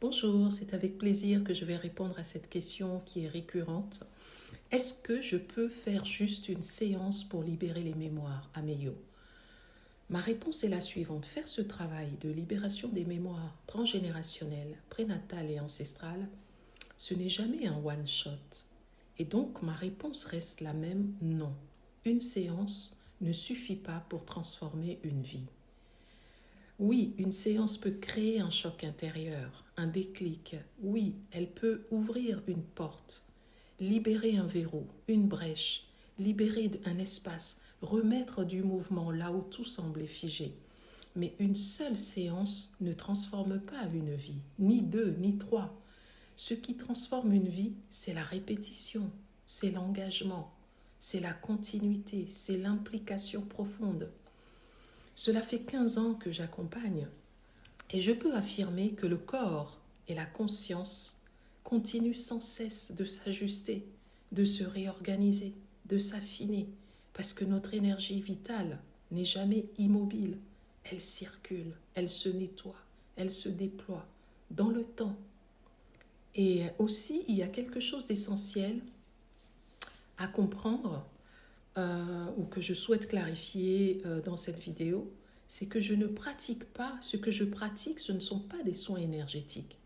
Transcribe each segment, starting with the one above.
Bonjour, c'est avec plaisir que je vais répondre à cette question qui est récurrente. Est-ce que je peux faire juste une séance pour libérer les mémoires à Meyo? Ma réponse est la suivante. Faire ce travail de libération des mémoires transgénérationnelles, prénatales et ancestrales, ce n'est jamais un one-shot. Et donc ma réponse reste la même, non. Une séance ne suffit pas pour transformer une vie. Oui, une séance peut créer un choc intérieur, un déclic. Oui, elle peut ouvrir une porte, libérer un verrou, une brèche, libérer un espace, remettre du mouvement là où tout semblait figé. Mais une seule séance ne transforme pas une vie, ni deux, ni trois. Ce qui transforme une vie, c'est la répétition, c'est l'engagement, c'est la continuité, c'est l'implication profonde. Cela fait 15 ans que j'accompagne et je peux affirmer que le corps et la conscience continuent sans cesse de s'ajuster, de se réorganiser, de s'affiner, parce que notre énergie vitale n'est jamais immobile. Elle circule, elle se nettoie, elle se déploie dans le temps. Et aussi, il y a quelque chose d'essentiel à comprendre ou que je souhaite clarifier dans cette vidéo, c'est que je ne pratique pas, ce que je pratique, ce ne sont pas des soins énergétiques.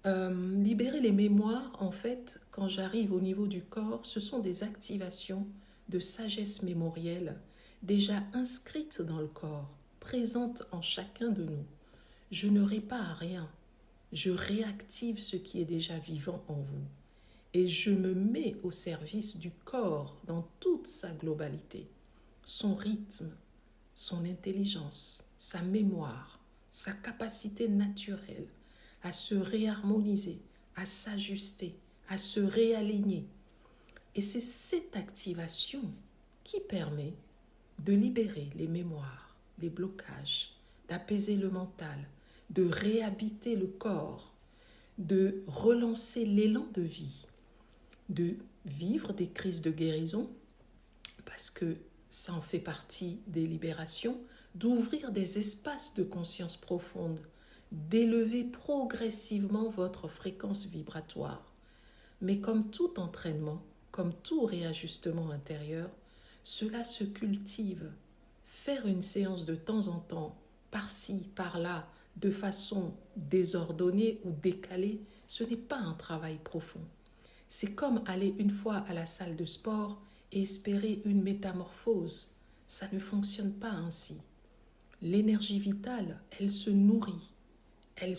Libérer les mémoires, en fait, quand j'arrive au niveau du corps, ce sont des activations de sagesse mémorielle déjà inscrites dans le corps, présentes en chacun de nous. Je ne répare rien, je réactive ce qui est déjà vivant en vous. Et je me mets au service du corps dans toute sa globalité, son rythme, son intelligence, sa mémoire, sa capacité naturelle à se réharmoniser, à s'ajuster, à se réaligner. Et c'est cette activation qui permet de libérer les mémoires, les blocages, d'apaiser le mental, de réhabiter le corps, de relancer l'élan de vie, de vivre des crises de guérison, parce que ça en fait partie des libérations, d'ouvrir des espaces de conscience profonde, d'élever progressivement votre fréquence vibratoire. Mais comme tout entraînement, comme tout réajustement intérieur, cela se cultive. Faire une séance de temps en temps, par-ci, par-là, de façon désordonnée ou décalée, ce n'est pas un travail profond. C'est comme aller une fois à la salle de sport et espérer une métamorphose. Ça ne fonctionne pas ainsi. L'énergie vitale, elle se nourrit, elle